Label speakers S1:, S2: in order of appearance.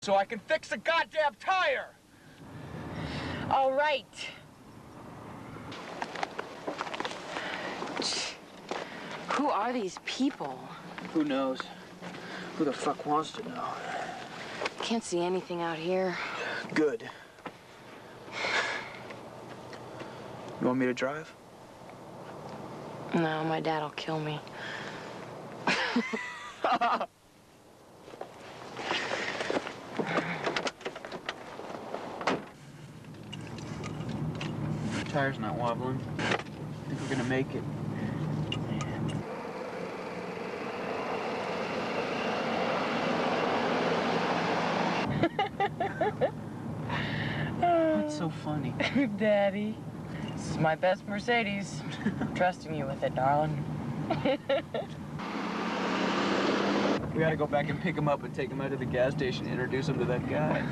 S1: so I can fix a goddamn tire!
S2: All right. Who are these people?
S1: Who knows? Who the fuck wants to know?
S2: Can't see anything out here.
S1: Good. You want me to drive?
S2: No, my dad'll kill me.
S1: Tire's not wobbling. I think we're gonna make it. What's so funny?
S2: Daddy, this is my best Mercedes. I'm trusting you with it, darling.
S1: We gotta go back and pick him up and take him out to the gas station and introduce him to that guy.